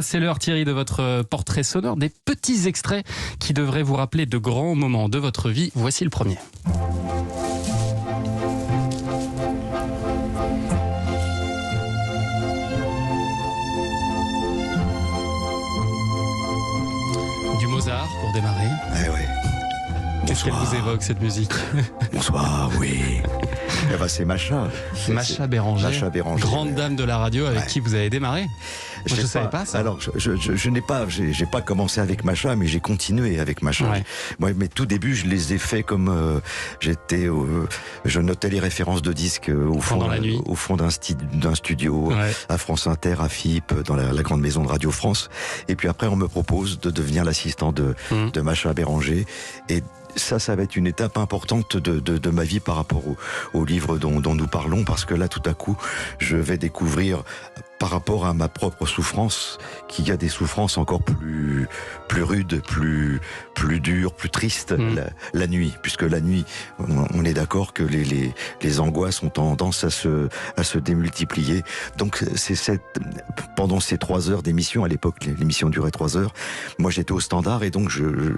C'est l'heure, Thierry, de votre portrait sonore, des petits extraits qui devraient vous rappeler de grands moments de votre vie. Voici le premier. Du Mozart pour démarrer. Eh ouais. Qu'est-ce qu'elle vous évoque, cette musique? Bonsoir, oui. Eh ben, c'est Macha. Macha Béranger, grande dame de la radio avec qui vous avez démarré. Je ne savais pas ça. Alors, j'ai pas commencé avec Macha, mais j'ai continué avec Macha. Ouais. Moi, mes tout débuts, je les ai faits comme je notais les références de disques au fond d'un studio, ouais, à France Inter, à FIP, dans la grande maison de Radio France. Et puis après, on me propose de devenir l'assistant de Macha Béranger. Et ça va être une étape importante de ma vie par rapport au livre dont nous parlons, parce que là, tout à coup, je vais découvrir, par rapport à ma propre souffrance, qu'il y a des souffrances encore plus rudes, plus dures, plus tristes, la nuit. Puisque la nuit, on est d'accord que les angoisses ont tendance à se démultiplier. Donc, pendant ces 3 heures d'émission, à l'époque, l'émission durait 3 heures, moi j'étais au standard et donc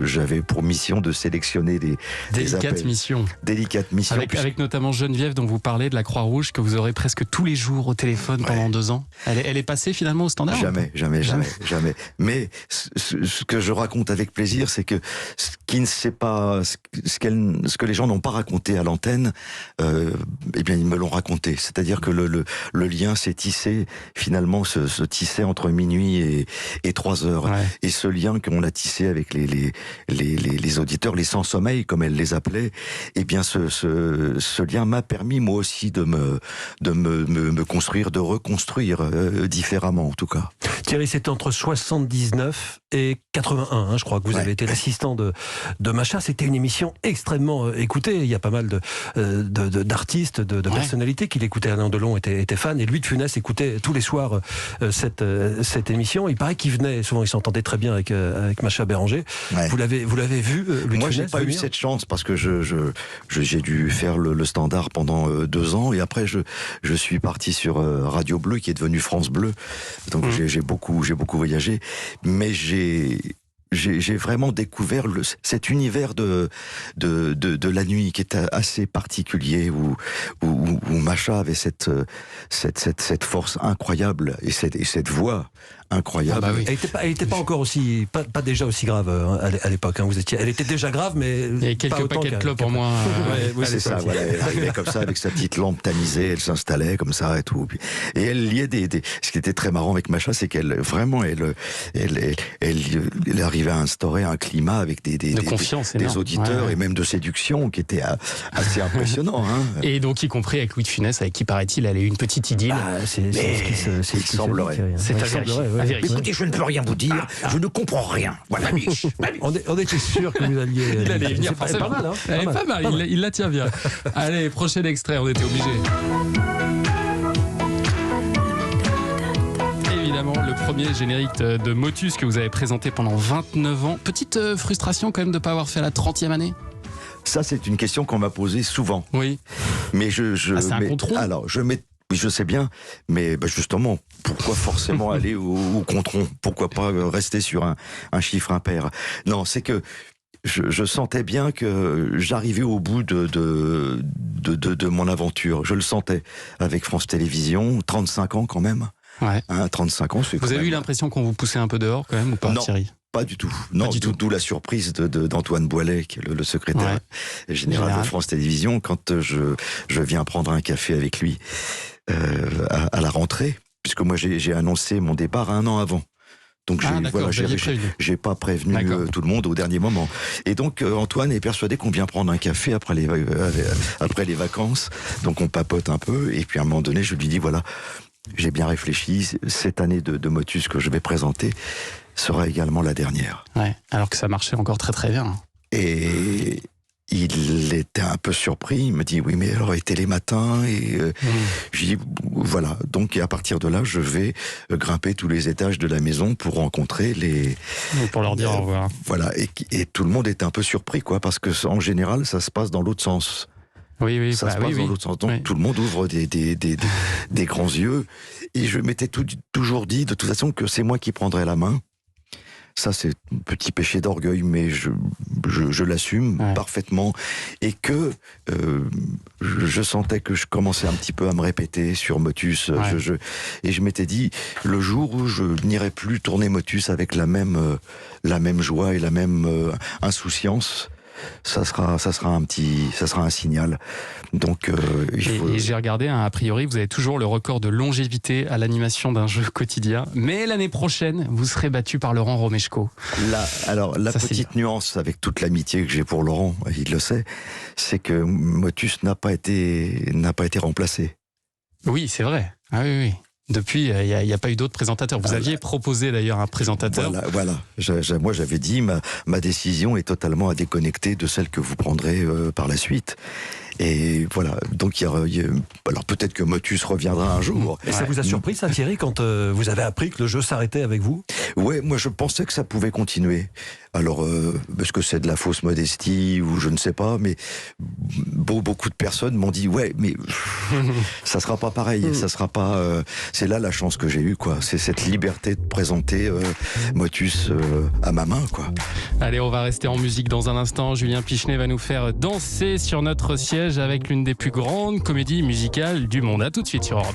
j'avais pour mission de sélectionner des délicate mission. Délicate mission. Avec notamment Geneviève, dont vous parlez, de la Croix-Rouge, que vous aurez presque tous les jours au téléphone pendant 2 ans. Elle est passée finalement au standard? Jamais. Mais ce que je raconte avec plaisir, c'est que ce que les gens n'ont pas raconté à l'antenne, eh bien ils me l'ont raconté. C'est-à-dire que le lien s'est tissé, finalement se tissait entre minuit et 3 heures. Ouais. Et ce lien qu'on a tissé avec les auditeurs, les sans sommeil comme elle les appelait, eh bien ce lien m'a permis moi aussi de me construire, de reconstruire différemment en tout cas. Thierry, c'est entre 79 et 81, je crois que vous avez été l'assistant de Macha. C'était une émission extrêmement écoutée. Il y a pas mal d'artistes, de personnalités qui l'écoutaient. Alain Delon était fan, et Louis de Funès écoutait tous les soirs cette émission. Il paraît qu'il venait, souvent il s'entendait très bien avec Macha Béranger. Ouais. Vous l'avez vu, Louis Moi, de Funès? j'ai pas eu cette chance parce que j'ai dû faire le standard pendant 2 ans, et après je suis parti sur Radio Bleu, qui est devenu France Bleu. Donc j'ai beaucoup voyagé, mais j'ai vraiment découvert cet univers de la nuit qui est assez particulier, où Macha avait cette force incroyable et cette voix incroyable. Ah bah oui. Elle était pas encore pas déjà aussi grave à l'époque. Hein. Elle était déjà grave, mais et quelques paquets de clopes en moins. Oui, c'est ça. Voilà, elle arrivait comme ça avec sa petite lampe tamisée, elle s'installait comme ça et tout. Et elle liait ce qui était très marrant avec Macha, c'est qu'elle vraiment elle arrivait à instaurer un climat avec des auditeurs et même de séduction qui était assez impressionnant. Hein. Et donc y compris avec Louis de Funès, avec qui paraît-il elle a eu une petite idylle. Il semblerait. C'est à vérifier. Écoutez, je ne peux rien vous dire, je ne comprends rien. Voilà, on était sûr que vous alliez. Il allait venir forcément. Pas mal, hein. Elle est pas mal, il la tient bien. Allez, prochain extrait, on était obligés. Évidemment, le premier générique de Motus que vous avez présenté pendant 29 ans. Petite frustration quand même de ne pas avoir fait la 30e année? Ça, c'est une question qu'on m'a posée souvent. Oui. Mais c'est un contron. Alors, je sais bien, mais justement, pourquoi forcément aller au contron? Pourquoi pas rester sur un chiffre impair? Non, c'est que je sentais bien que j'arrivais au bout de mon aventure. Je le sentais avec France Télévisions, 35 ans quand même. Ouais. 35 ans, c'est Vous avez eu l'impression qu'on vous poussait un peu dehors quand même ou pas, non, Thierry? Pas du tout. Non, d'où la surprise d'Antoine Boilet, qui est le secrétaire général de France Télévisions, quand je viens prendre un café avec lui à la rentrée, puisque moi j'ai annoncé mon départ 1 an avant. Donc j'ai pas prévenu tout le monde au dernier moment. Et donc Antoine est persuadé qu'on vient prendre un café après les vacances. Donc on papote un peu, et puis à un moment donné je lui dis voilà, j'ai bien réfléchi, cette année de Motus que je vais présenter sera également la dernière. Ouais, alors que ça marchait encore très très bien. Et il était un peu surpris, il me dit oui mais alors et télématin et je dis voilà, donc à partir de là je vais grimper tous les étages de la maison pour rencontrer pour leur dire au revoir. Voilà, et tout le monde est un peu surpris quoi, parce que en général ça se passe dans l'autre sens. Oui, ça se passe dans l'autre sens. Donc tout le monde ouvre des grands yeux. Et je m'étais toujours dit, de toute façon, que c'est moi qui prendrais la main. Ça, c'est un petit péché d'orgueil, mais je l'assume parfaitement. Et que je sentais que je commençais un petit peu à me répéter sur Motus. Et je m'étais dit, le jour où je n'irai plus tourner Motus avec la même joie et la même insouciance, ça sera un signal. Donc, et j'ai regardé, a priori, vous avez toujours le record de longévité à l'animation d'un jeu quotidien. Mais l'année prochaine, vous serez battu par Laurent Romeshko. La petite nuance, avec toute l'amitié que j'ai pour Laurent, il le sait, c'est que Motus n'a pas été remplacé. Oui, c'est vrai. Ah oui. Depuis, il n'y a pas eu d'autres présentateurs. Vous aviez proposé d'ailleurs un présentateur. Voilà. Moi, j'avais dit, ma décision est totalement à déconnecter de celle que vous prendrez par la suite. Et voilà, donc alors peut-être que Motus reviendra un jour. Et ça vous a surpris, ça, Thierry, quand vous avez appris que le jeu s'arrêtait avec vous ? Ouais, moi je pensais que ça pouvait continuer. Alors, est-ce que c'est de la fausse modestie ou je ne sais pas, mais beaucoup de personnes m'ont dit mais ça sera pas pareil, ça sera pas. C'est là la chance que j'ai eue, quoi. C'est cette liberté de présenter Motus à ma main, quoi. Allez, on va rester en musique dans un instant. Julien Pichenet va nous faire danser sur notre siège avec l'une des plus grandes comédies musicales du monde. À tout de suite sur Europe.